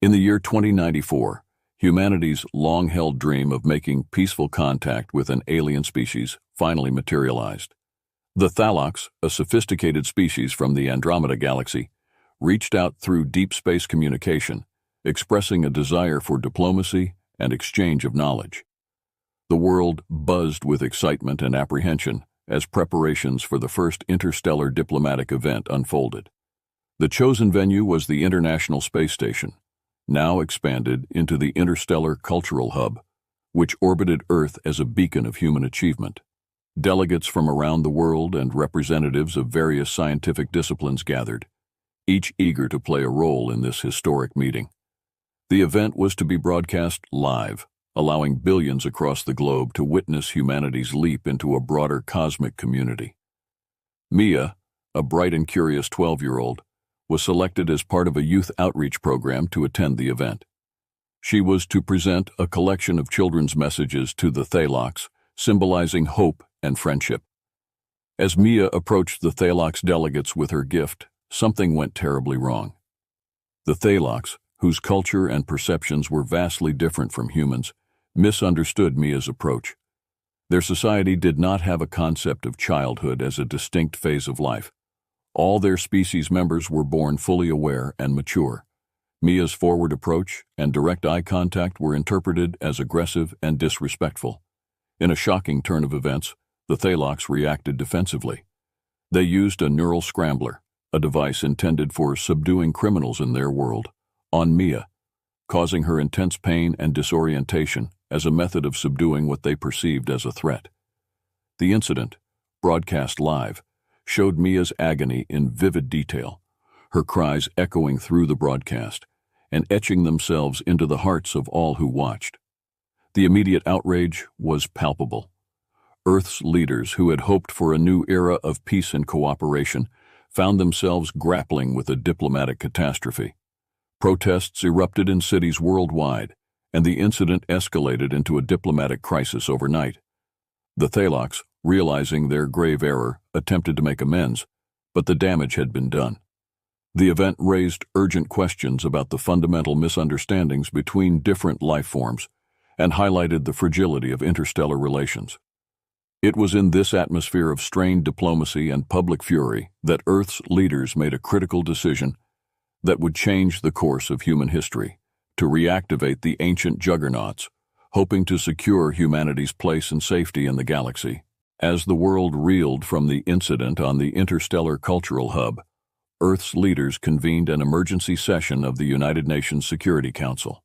In the year 2094, humanity's long-held dream of making peaceful contact with an alien species finally materialized. The Thalocs, a sophisticated species from the Andromeda Galaxy, reached out through deep space communication, expressing a desire for diplomacy and exchange of knowledge. The world buzzed with excitement and apprehension as preparations for the first interstellar diplomatic event unfolded. The chosen venue was the International Space Station, now expanded into the Interstellar Cultural Hub, which orbited Earth as a beacon of human achievement. Delegates from around the world and representatives of various scientific disciplines gathered, each eager to play a role in this historic meeting. The event was to be broadcast live, allowing billions across the globe to witness humanity's leap into a broader cosmic community. Mia, a bright and curious 12-year-old, was selected as part of a youth outreach program to attend the event. She was to present a collection of children's messages to the Thalocs, symbolizing hope and friendship. As Mia approached the Thalocs delegates with her gift, something went terribly wrong. The Thalocs, whose culture and perceptions were vastly different from humans, misunderstood Mia's approach. Their society did not have a concept of childhood as a distinct phase of life. All their species members were born fully aware and mature. Mia's forward approach and direct eye contact were interpreted as aggressive and disrespectful. In a shocking turn of events, the Thalocs reacted defensively. They used a neural scrambler, a device intended for subduing criminals in their world, on Mia, causing her intense pain and disorientation as a method of subduing what they perceived as a threat. The incident, broadcast live, showed Mia's agony in vivid detail, her cries echoing through the broadcast and etching themselves into the hearts of all who watched. The immediate outrage was palpable. Earth's leaders, who had hoped for a new era of peace and cooperation, found themselves grappling with a diplomatic catastrophe. Protests erupted in cities worldwide, and the incident escalated into a diplomatic crisis overnight. The Thalocs, realizing their grave error, attempted to make amends, but the damage had been done. The event raised urgent questions about the fundamental misunderstandings between different life forms and highlighted the fragility of interstellar relations. It was in this atmosphere of strained diplomacy and public fury that Earth's leaders made a critical decision that would change the course of human history, to reactivate the ancient Juggernauts, hoping to secure humanity's place and safety in the galaxy. As the world reeled from the incident on the Interstellar Cultural Hub, Earth's leaders convened an emergency session of the United Nations Security Council.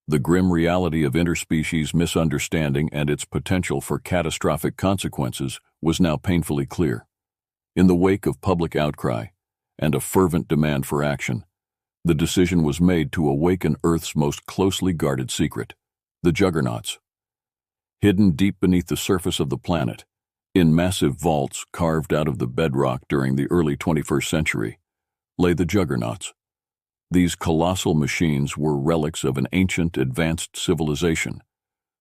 The grim reality of interspecies misunderstanding and its potential for catastrophic consequences was now painfully clear. In the wake of public outcry and a fervent demand for action, the decision was made to awaken Earth's most closely guarded secret, the Juggernauts. Hidden deep beneath the surface of the planet, in massive vaults carved out of the bedrock during the early 21st century, lay the Juggernauts. These colossal machines were relics of an ancient, advanced civilization,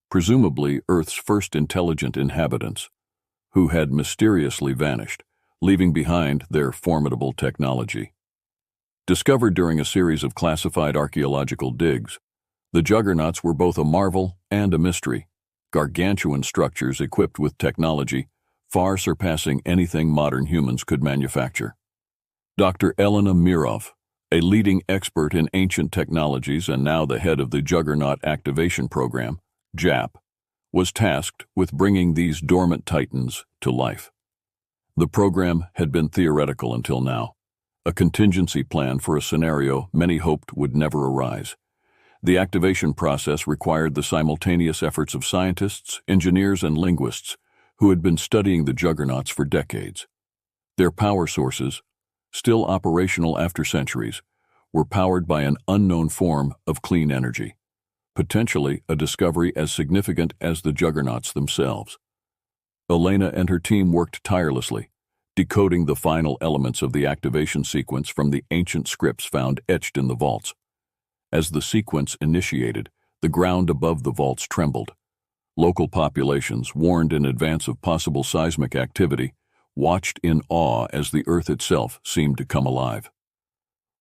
presumably Earth's first intelligent inhabitants, who had mysteriously vanished, leaving behind their formidable technology. Discovered during a series of classified archaeological digs, the Juggernauts were both a marvel and a mystery, gargantuan structures equipped with technology far surpassing anything modern humans could manufacture. Dr. Elena Mirov, a leading expert in ancient technologies and now the head of the Juggernaut Activation Program, JAP, was tasked with bringing these dormant titans to life. The program had been theoretical until now, a contingency plan for a scenario many hoped would never arise. The activation process required the simultaneous efforts of scientists, engineers, and linguists who had been studying the Juggernauts for decades. Their power sources, still operational after centuries, were powered by an unknown form of clean energy, potentially a discovery as significant as the Juggernauts themselves. Elena and her team worked tirelessly, decoding the final elements of the activation sequence from the ancient scripts found etched in the vaults. As the sequence initiated, the ground above the vaults trembled. Local populations, warned in advance of possible seismic activity, watched in awe as the Earth itself seemed to come alive.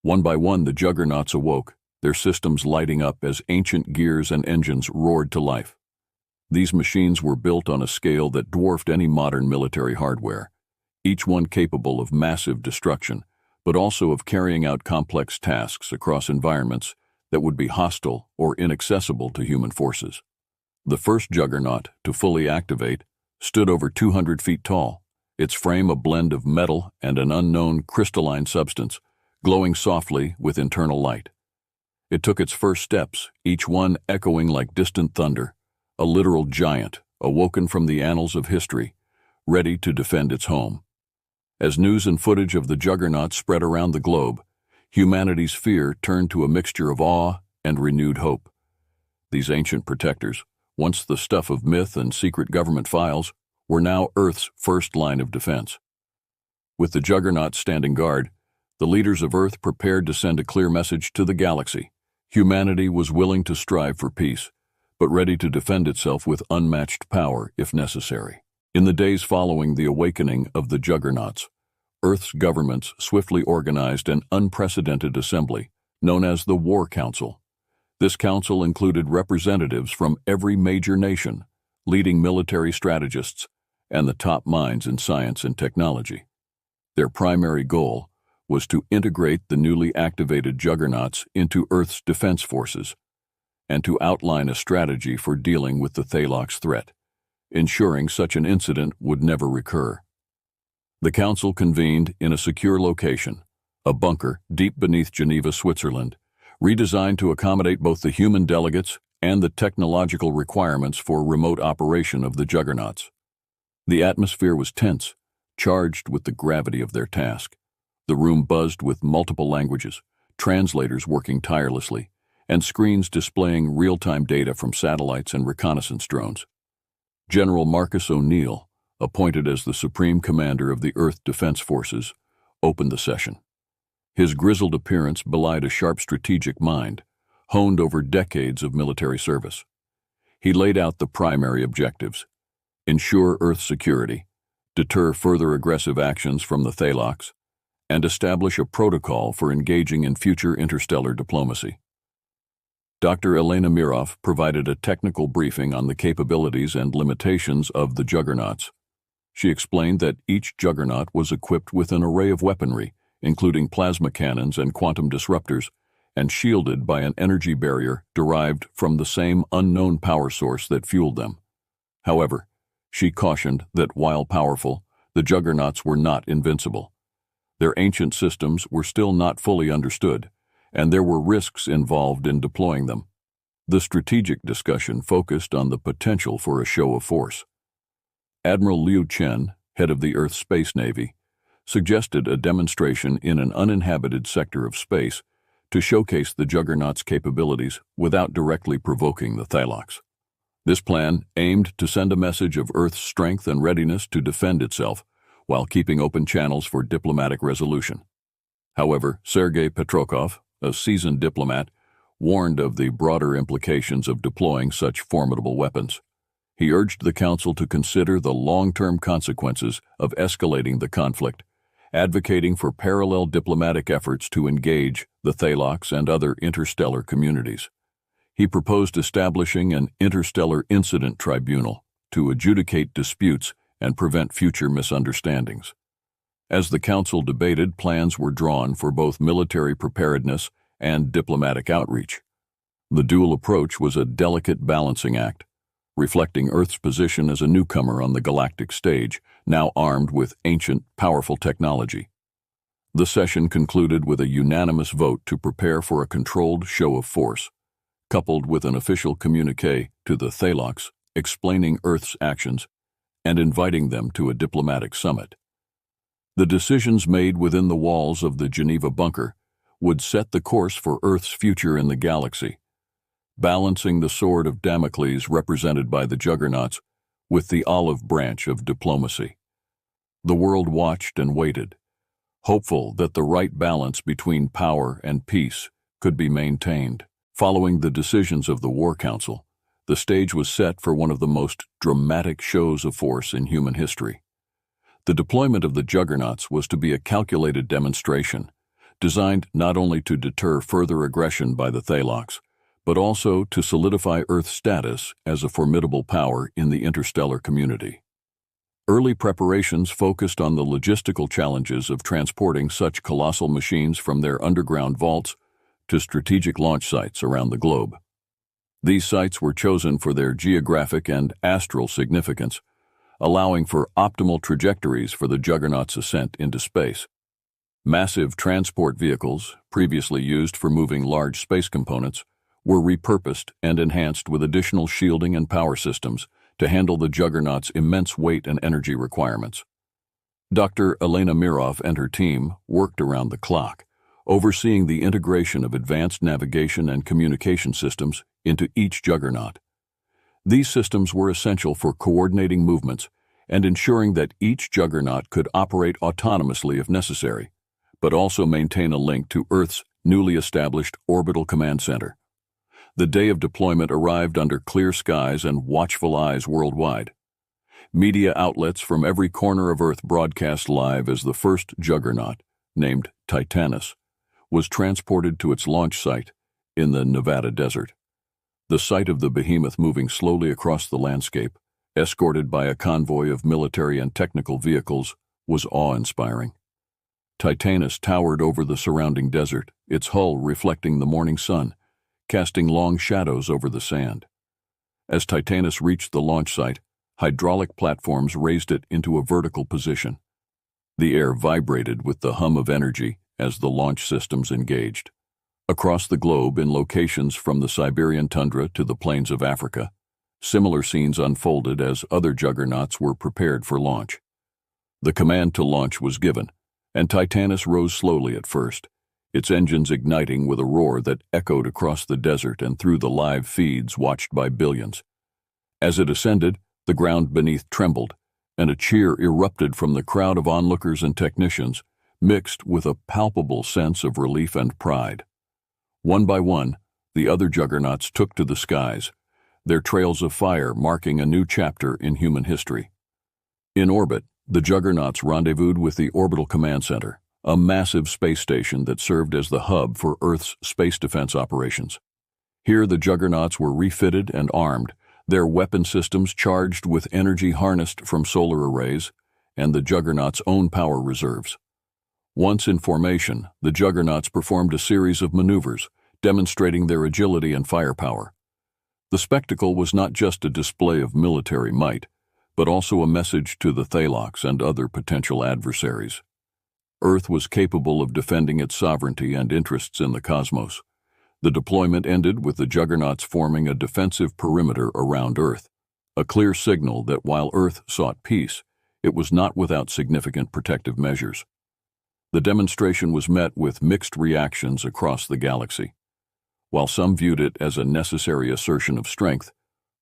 One by one, the Juggernauts awoke, their systems lighting up as ancient gears and engines roared to life. These machines were built on a scale that dwarfed any modern military hardware, each one capable of massive destruction, but also of carrying out complex tasks across environments that would be hostile or inaccessible to human forces. The first Juggernaut to fully activate stood over 200 feet tall, its frame a blend of metal and an unknown crystalline substance, glowing softly with internal light. It took its first steps, each one echoing like distant thunder, a literal giant awoken from the annals of history, ready to defend its home. As news and footage of the Juggernaut spread around the globe, humanity's fear turned to a mixture of awe and renewed hope. These ancient protectors, once the stuff of myth and secret government files, were now Earth's first line of defense. With the Juggernaut standing guard, the leaders of Earth prepared to send a clear message to the galaxy. Humanity was willing to strive for peace, but ready to defend itself with unmatched power if necessary. In the days following the awakening of the Juggernauts, Earth's governments swiftly organized an unprecedented assembly, known as the War Council. This council included representatives from every major nation, leading military strategists, and the top minds in science and technology. Their primary goal was to integrate the newly activated Juggernauts into Earth's defense forces, and to outline a strategy for dealing with the Thalox threat, ensuring such an incident would never recur. The council convened in a secure location, a bunker deep beneath Geneva, Switzerland, redesigned to accommodate both the human delegates and the technological requirements for remote operation of the Juggernauts. The atmosphere was tense, charged with the gravity of their task. The room buzzed with multiple languages, translators working tirelessly, and screens displaying real-time data from satellites and reconnaissance drones. General Marcus O'Neill, appointed as the Supreme Commander of the Earth Defense Forces, opened the session. His grizzled appearance belied a sharp strategic mind, honed over decades of military service. He laid out the primary objectives: ensure Earth security, deter further aggressive actions from the Thalox, and establish a protocol for engaging in future interstellar diplomacy. Dr. Elena Mirov provided a technical briefing on the capabilities and limitations of the Juggernauts. She explained that each Juggernaut was equipped with an array of weaponry, including plasma cannons and quantum disruptors, and shielded by an energy barrier derived from the same unknown power source that fueled them. However, she cautioned that while powerful, the Juggernauts were not invincible. Their ancient systems were still not fully understood, and there were risks involved in deploying them. The strategic discussion focused on the potential for a show of force. Admiral Liu Chen, head of the Earth Space Navy, suggested a demonstration in an uninhabited sector of space to showcase the Juggernauts' capabilities without directly provoking the Thalox. This plan aimed to send a message of Earth's strength and readiness to defend itself, while keeping open channels for diplomatic resolution. However, Sergei Petrokov, a seasoned diplomat, warned of the broader implications of deploying such formidable weapons. He urged the Council to consider the long-term consequences of escalating the conflict, advocating for parallel diplomatic efforts to engage the Thalox and other interstellar communities. He proposed establishing an interstellar incident tribunal to adjudicate disputes and prevent future misunderstandings. As the Council debated, plans were drawn for both military preparedness and diplomatic outreach. The dual approach was a delicate balancing act, reflecting Earth's position as a newcomer on the galactic stage, now armed with ancient, powerful technology. The session concluded with a unanimous vote to prepare for a controlled show of force, coupled with an official communiqué to the Thalox explaining Earth's actions and inviting them to a diplomatic summit. The decisions made within the walls of the Geneva bunker would set the course for Earth's future in the galaxy, balancing the sword of Damocles represented by the Juggernauts with the olive branch of diplomacy. The world watched and waited, hopeful that the right balance between power and peace could be maintained. Following the decisions of the War Council, the stage was set for one of the most dramatic shows of force in human history. The deployment of the Juggernauts was to be a calculated demonstration, designed not only to deter further aggression by the Thalocs, but also to solidify Earth's status as a formidable power in the interstellar community. Early preparations focused on the logistical challenges of transporting such colossal machines from their underground vaults to strategic launch sites around the globe. These sites were chosen for their geographic and astral significance, allowing for optimal trajectories for the Juggernauts' ascent into space. Massive transport vehicles, previously used for moving large space components, were repurposed and enhanced with additional shielding and power systems to handle the Juggernauts' immense weight and energy requirements. Dr. Elena Mirov and her team worked around the clock, overseeing the integration of advanced navigation and communication systems into each Juggernaut. These systems were essential for coordinating movements and ensuring that each Juggernaut could operate autonomously if necessary, but also maintain a link to Earth's newly established orbital command center. The day of deployment arrived under clear skies and watchful eyes worldwide. Media outlets from every corner of Earth broadcast live as the first Juggernaut, named Titanus, was transported to its launch site in the Nevada desert. The sight of the behemoth moving slowly across the landscape, escorted by a convoy of military and technical vehicles, was awe-inspiring. Titanus towered over the surrounding desert, its hull reflecting the morning sun, casting long shadows over the sand. As Titanus reached the launch site, hydraulic platforms raised it into a vertical position. The air vibrated with the hum of energy as the launch systems engaged. Across the globe, in locations from the Siberian tundra to the plains of Africa, similar scenes unfolded as other Juggernauts were prepared for launch. The command to launch was given, and Titanus rose slowly at first, its engines igniting with a roar that echoed across the desert and through the live feeds watched by billions. As it ascended, the ground beneath trembled, and a cheer erupted from the crowd of onlookers and technicians, mixed with a palpable sense of relief and pride. One by one, the other Juggernauts took to the skies, their trails of fire marking a new chapter in human history. In orbit, the Juggernauts rendezvoused with the Orbital Command Center, a massive space station that served as the hub for Earth's space defense operations. Here the Juggernauts were refitted and armed, their weapon systems charged with energy harnessed from solar arrays and the Juggernauts' own power reserves. Once in formation, the Juggernauts performed a series of maneuvers, demonstrating their agility and firepower. The spectacle was not just a display of military might, but also a message to the Thalocs and other potential adversaries. Earth was capable of defending its sovereignty and interests in the cosmos. The deployment ended with the Juggernauts forming a defensive perimeter around Earth, a clear signal that while Earth sought peace, it was not without significant protective measures. The demonstration was met with mixed reactions across the galaxy. While some viewed it as a necessary assertion of strength,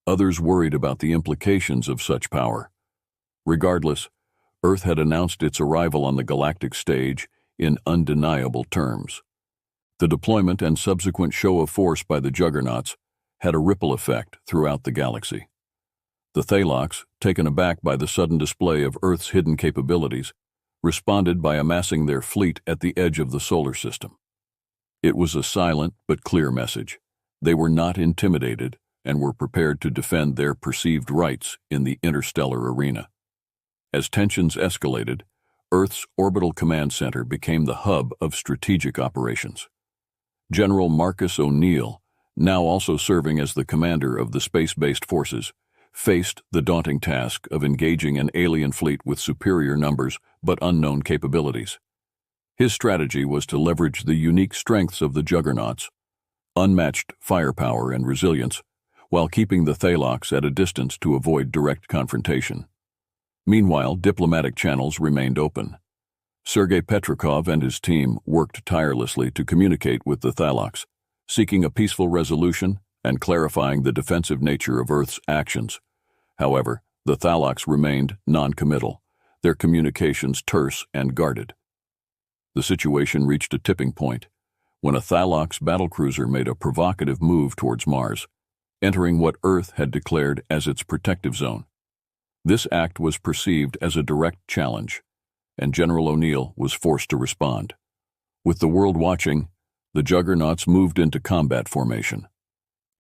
others worried about the implications of such power. Regardless, Earth had announced its arrival on the galactic stage in undeniable terms. The deployment and subsequent show of force by the Juggernauts had a ripple effect throughout the galaxy. The Thalocs, taken aback by the sudden display of Earth's hidden capabilities, responded by amassing their fleet at the edge of the solar system. It was a silent but clear message. They were not intimidated and were prepared to defend their perceived rights in the interstellar arena. As tensions escalated, Earth's Orbital Command Center became the hub of strategic operations. General Marcus O'Neill, now also serving as the commander of the space-based forces, faced the daunting task of engaging an alien fleet with superior numbers but unknown capabilities. His strategy was to leverage the unique strengths of the Juggernauts, unmatched firepower and resilience, while keeping the Thalocs at a distance to avoid direct confrontation. Meanwhile, diplomatic channels remained open. Sergei Petrikov and his team worked tirelessly to communicate with the Thalocs, seeking a peaceful resolution and clarifying the defensive nature of Earth's actions. However, the Thalocs remained non-committal, their communications terse and guarded. The situation reached a tipping point when a Thalocs battlecruiser made a provocative move towards Mars, entering what Earth had declared as its protective zone. This act was perceived as a direct challenge, and General O'Neill was forced to respond. With the world watching, the Juggernauts moved into combat formation.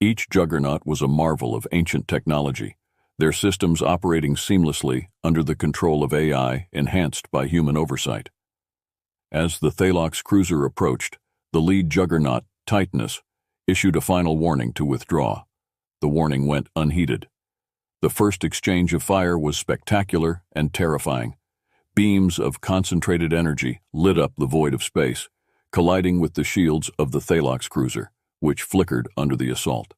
Each Juggernaut was a marvel of ancient technology, their systems operating seamlessly under the control of AI enhanced by human oversight. As the Thalox cruiser approached, the lead Juggernaut, Titanus, issued a final warning to withdraw. The warning went unheeded. The first exchange of fire was spectacular and terrifying. Beams of concentrated energy lit up the void of space, colliding with the shields of the Thalox cruiser, which flickered under the assault.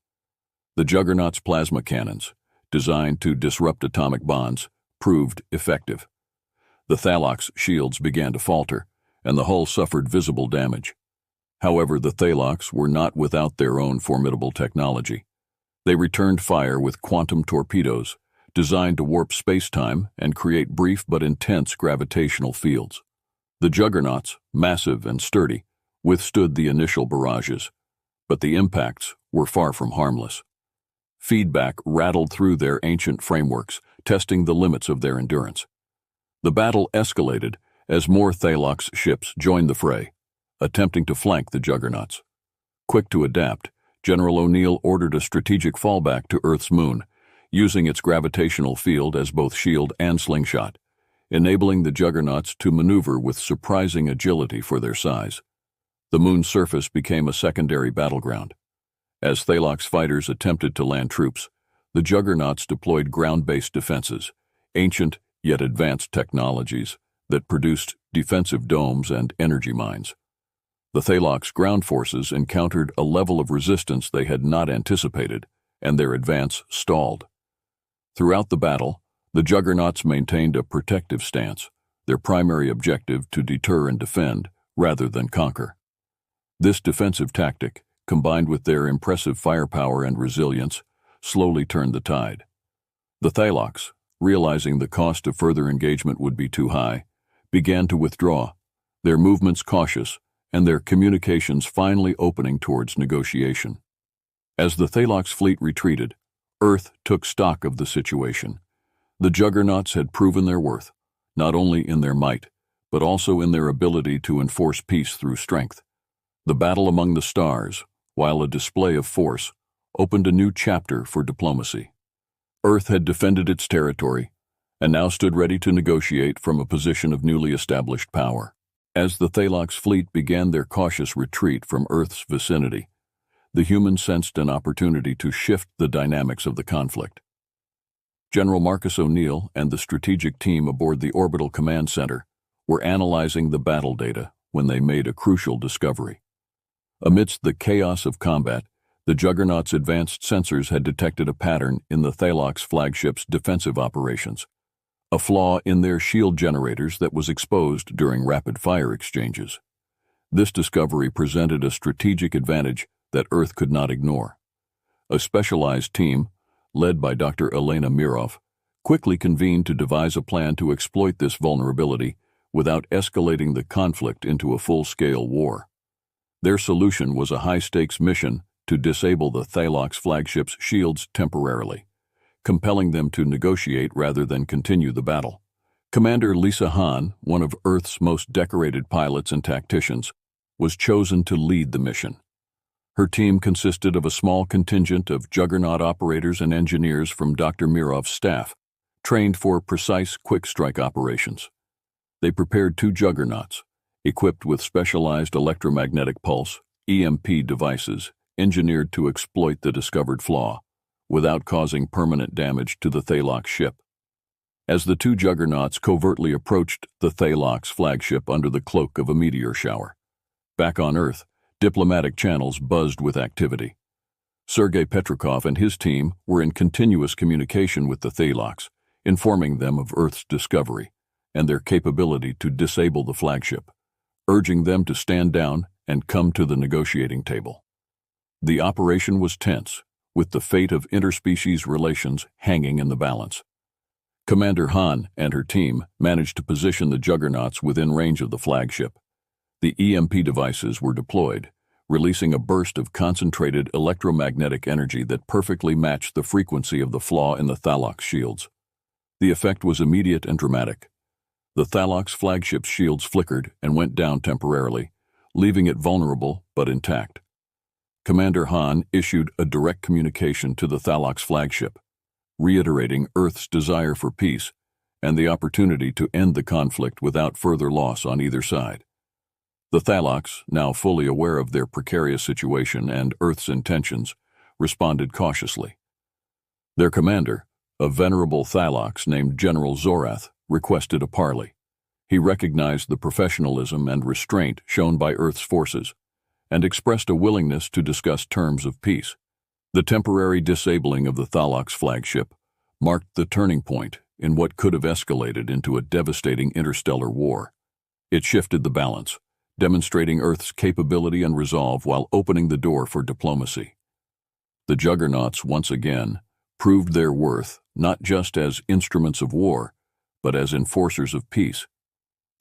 The Juggernaut's plasma cannons, designed to disrupt atomic bonds, proved effective. The Thalox shields began to falter, and the hull suffered visible damage. However, the Thalox were not without their own formidable technology. They returned fire with quantum torpedoes, designed to warp space-time and create brief but intense gravitational fields. The Juggernauts, massive and sturdy, withstood the initial barrages, but the impacts were far from harmless. Feedback rattled through their ancient frameworks, testing the limits of their endurance. The battle escalated as more Thalox ships joined the fray, attempting to flank the Juggernauts. Quick to adapt, General O'Neill ordered a strategic fallback to Earth's moon, using its gravitational field as both shield and slingshot, enabling the Juggernauts to maneuver with surprising agility for their size. The moon's surface became a secondary battleground. As Thalox fighters attempted to land troops, the Juggernauts deployed ground-based defenses, ancient yet advanced technologies that produced defensive domes and energy mines. The Thalox ground forces encountered a level of resistance they had not anticipated, and their advance stalled. Throughout the battle, the Juggernauts maintained a protective stance, their primary objective to deter and defend rather than conquer. This defensive tactic, combined with their impressive firepower and resilience, slowly turned the tide. The Thalox, realizing the cost of further engagement would be too high, began to withdraw, their movements cautious and their communications finally opening towards negotiation. As the Thalox fleet retreated, Earth took stock of the situation. The Juggernauts had proven their worth, not only in their might, but also in their ability to enforce peace through strength. The battle among the stars, while a display of force, opened a new chapter for diplomacy. Earth had defended its territory, and now stood ready to negotiate from a position of newly established power. As the Thalox fleet began their cautious retreat from Earth's vicinity, the humans sensed an opportunity to shift the dynamics of the conflict. General Marcus O'Neill and the strategic team aboard the Orbital Command Center were analyzing the battle data when they made a crucial discovery. Amidst the chaos of combat, the Juggernauts' advanced sensors had detected a pattern in the Thalox flagship's defensive operations, a flaw in their shield generators that was exposed during rapid-fire exchanges. This discovery presented a strategic advantage that Earth could not ignore. A specialized team, led by Dr. Elena Mirov, quickly convened to devise a plan to exploit this vulnerability without escalating the conflict into a full-scale war. Their solution was a high-stakes mission to disable the Thalox flagship's shields temporarily, compelling them to negotiate rather than continue the battle. Commander Lisa Hahn, one of Earth's most decorated pilots and tacticians, was chosen to lead the mission. Her team consisted of a small contingent of Juggernaut operators and engineers from Dr. Mirov's staff, trained for precise quick-strike operations. They prepared 2 Juggernauts, equipped with specialized electromagnetic pulse, EMP devices, engineered to exploit the discovered flaw, without causing permanent damage to the Thalox ship. As the 2 Juggernauts covertly approached the Thalox flagship under the cloak of a meteor shower, back on Earth, diplomatic channels buzzed with activity. Sergei Petrikov and his team were in continuous communication with the Thalox, informing them of Earth's discovery and their capability to disable the flagship, urging them to stand down and come to the negotiating table. The operation was tense, with the fate of interspecies relations hanging in the balance. Commander Hahn and her team managed to position the Juggernauts within range of the flagship. The EMP devices were deployed, releasing a burst of concentrated electromagnetic energy that perfectly matched the frequency of the flaw in the Thalox shields. The effect was immediate and dramatic. The Thalox flagship's shields flickered and went down temporarily, leaving it vulnerable but intact. Commander Han issued a direct communication to the Thalox flagship, reiterating Earth's desire for peace and the opportunity to end the conflict without further loss on either side. The Thalox, now fully aware of their precarious situation and Earth's intentions, responded cautiously. Their commander, a venerable Thalox named General Zorath, requested a parley. He recognized the professionalism and restraint shown by Earth's forces and expressed a willingness to discuss terms of peace. The temporary disabling of the Thalox flagship marked the turning point in what could have escalated into a devastating interstellar war. It shifted the balance, demonstrating Earth's capability and resolve while opening the door for diplomacy. The Juggernauts once again proved their worth not just as instruments of war, but as enforcers of peace.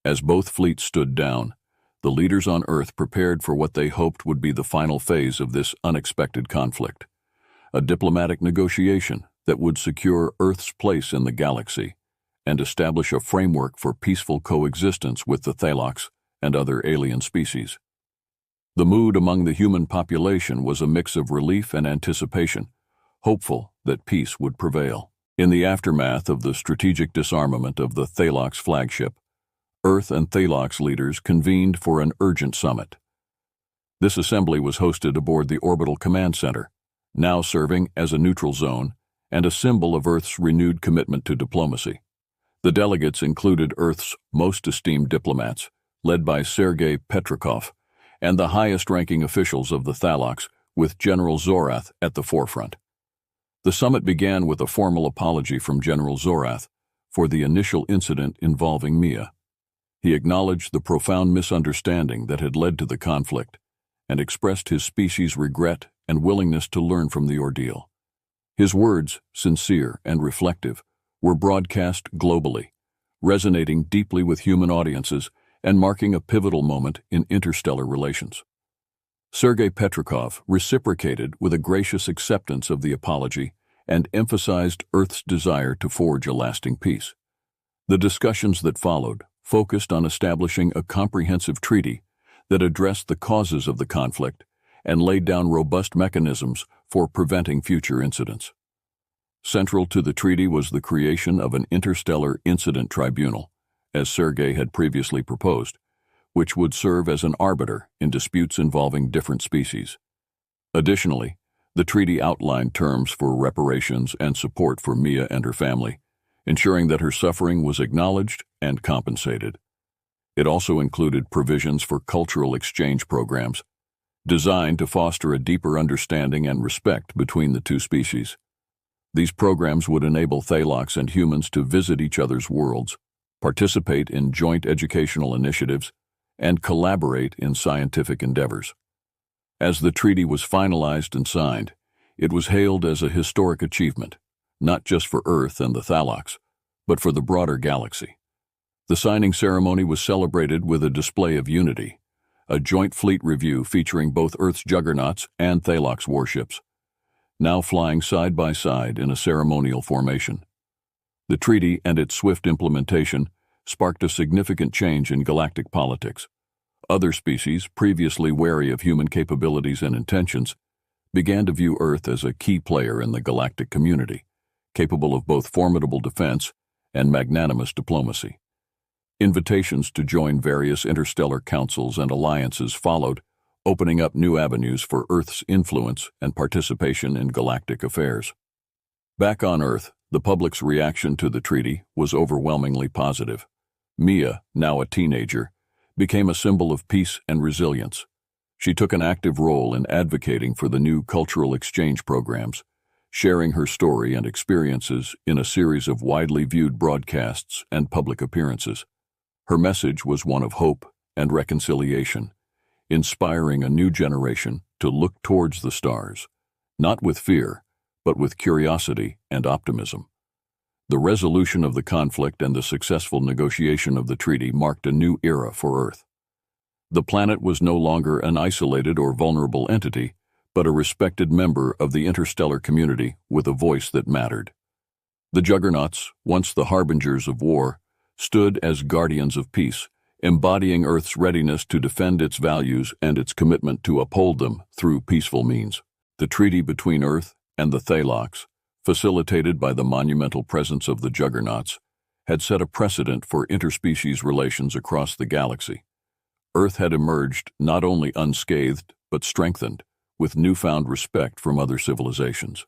As both fleets stood down, the leaders on Earth prepared for what they hoped would be the final phase of this unexpected conflict, a diplomatic negotiation that would secure Earth's place in the galaxy and establish a framework for peaceful coexistence with the Thalox and other alien species. The mood among the human population was a mix of relief and anticipation, hopeful that peace would prevail. In the aftermath of the strategic disarmament of the Thalox flagship, Earth and Thalox leaders convened for an urgent summit. This assembly was hosted aboard the Orbital Command Center, now serving as a neutral zone and a symbol of Earth's renewed commitment to diplomacy. The delegates included Earth's most esteemed diplomats, led by Sergei Petrikov, and the highest-ranking officials of the Thalox, with General Zorath at the forefront. The summit began with a formal apology from General Zorath for the initial incident involving Mia. He acknowledged the profound misunderstanding that had led to the conflict and expressed his species' regret and willingness to learn from the ordeal. His words, sincere and reflective, were broadcast globally, resonating deeply with human audiences and marking a pivotal moment in interstellar relations. Sergei Petrikov reciprocated with a gracious acceptance of the apology and emphasized Earth's desire to forge a lasting peace. The discussions that followed focused on establishing a comprehensive treaty that addressed the causes of the conflict and laid down robust mechanisms for preventing future incidents. Central to the treaty was the creation of an interstellar incident tribunal, as Sergei had previously proposed, which would serve as an arbiter in disputes involving different species. Additionally, the treaty outlined terms for reparations and support for Mia and her family, ensuring that her suffering was acknowledged and compensated. It also included provisions for cultural exchange programs, designed to foster a deeper understanding and respect between the two species. These programs would enable Thalox and humans to visit each other's worlds, participate in joint educational initiatives, and collaborate in scientific endeavors. As the treaty was finalized and signed, it was hailed as a historic achievement, not just for Earth and the Thalox, but for the broader galaxy. The signing ceremony was celebrated with a display of unity, a joint fleet review featuring both Earth's Juggernauts and Thalox warships, now flying side by side in a ceremonial formation. The treaty and its swift implementation sparked a significant change in galactic politics. Other species, previously wary of human capabilities and intentions, began to view Earth as a key player in the galactic community, capable of both formidable defense and magnanimous diplomacy. Invitations to join various interstellar councils and alliances followed, opening up new avenues for Earth's influence and participation in galactic affairs. Back on Earth, the public's reaction to the treaty was overwhelmingly positive. Mia, now a teenager, became a symbol of peace and resilience. She took an active role in advocating for the new cultural exchange programs, sharing her story and experiences in a series of widely viewed broadcasts and public appearances. Her message was one of hope and reconciliation, inspiring a new generation to look towards the stars, not with fear, but with curiosity and optimism. The resolution of the conflict and the successful negotiation of the treaty marked a new era for Earth. The planet was no longer an isolated or vulnerable entity, but a respected member of the interstellar community with a voice that mattered. The Juggernauts, once the harbingers of war, stood as guardians of peace, embodying Earth's readiness to defend its values and its commitment to uphold them through peaceful means. The treaty between Earth and the Thalocs, facilitated by the monumental presence of the Juggernauts, had set a precedent for interspecies relations across the galaxy. Earth had emerged not only unscathed, but strengthened, with newfound respect from other civilizations.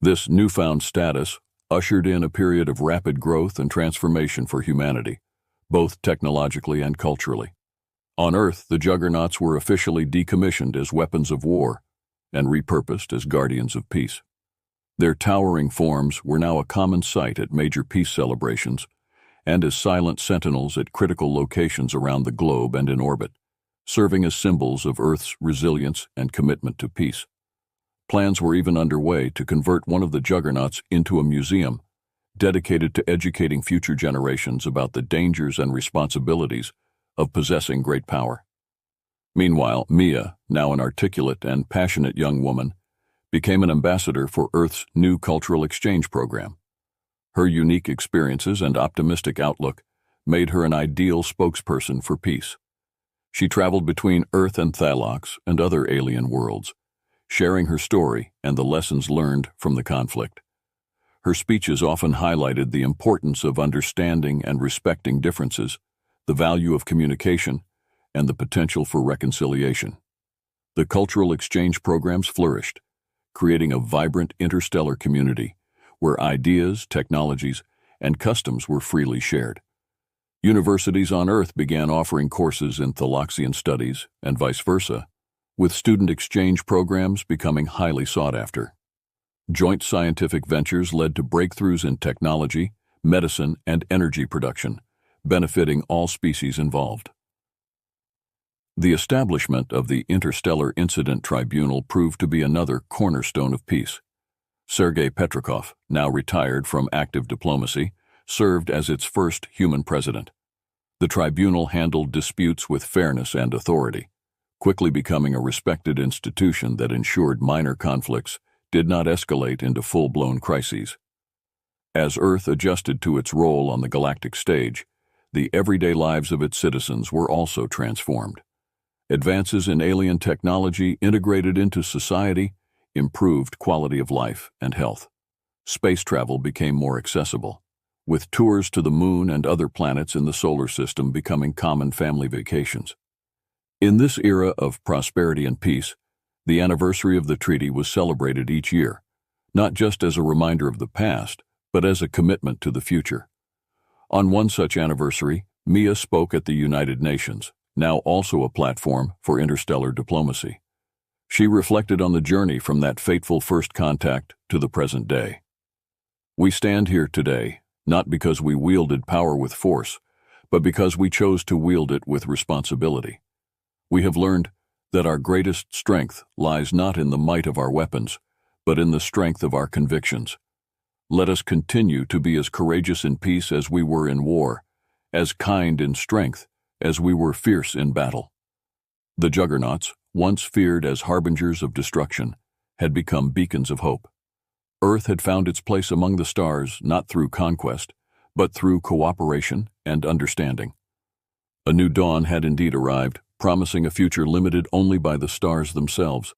This newfound status ushered in a period of rapid growth and transformation for humanity, both technologically and culturally. On Earth, the Juggernauts were officially decommissioned as weapons of war and repurposed as guardians of peace. Their towering forms were now a common sight at major peace celebrations and as silent sentinels at critical locations around the globe and in orbit, serving as symbols of Earth's resilience and commitment to peace. Plans were even underway to convert one of the Juggernauts into a museum, dedicated to educating future generations about the dangers and responsibilities of possessing great power. Meanwhile, Mia, now an articulate and passionate young woman, became an ambassador for Earth's new cultural exchange program. Her unique experiences and optimistic outlook made her an ideal spokesperson for peace. She traveled between Earth and Thalocs and other alien worlds, sharing her story and the lessons learned from the conflict. Her speeches often highlighted the importance of understanding and respecting differences, the value of communication, and the potential for reconciliation. The cultural exchange programs flourished, creating a vibrant interstellar community where ideas, technologies, and customs were freely shared. Universities on Earth began offering courses in Thaloxian studies and vice versa, with student exchange programs becoming highly sought after. Joint scientific ventures led to breakthroughs in technology, medicine, and energy production, benefiting all species involved. The establishment of the Interstellar Incident Tribunal proved to be another cornerstone of peace. Sergei Petrikov, now retired from active diplomacy, served as its first human president. The tribunal handled disputes with fairness and authority, quickly becoming a respected institution that ensured minor conflicts did not escalate into full-blown crises. As Earth adjusted to its role on the galactic stage, the everyday lives of its citizens were also transformed. Advances in alien technology integrated into society improved quality of life and health. Space travel became more accessible, with tours to the moon and other planets in the solar system becoming common family vacations. In this era of prosperity and peace, the anniversary of the treaty was celebrated each year, not just as a reminder of the past, but as a commitment to the future. On one such anniversary, Mia spoke at the United Nations, now also a platform for interstellar diplomacy. She reflected on the journey from that fateful first contact to the present day. We stand here today, not because we wielded power with force, but because we chose to wield it with responsibility. We have learned that our greatest strength lies not in the might of our weapons, but in the strength of our convictions. Let us continue to be as courageous in peace as we were in war, as kind in strength as we were fierce in battle. The Juggernauts, once feared as harbingers of destruction, had become beacons of hope. Earth had found its place among the stars not through conquest, but through cooperation and understanding. A new dawn had indeed arrived, promising a future limited only by the stars themselves.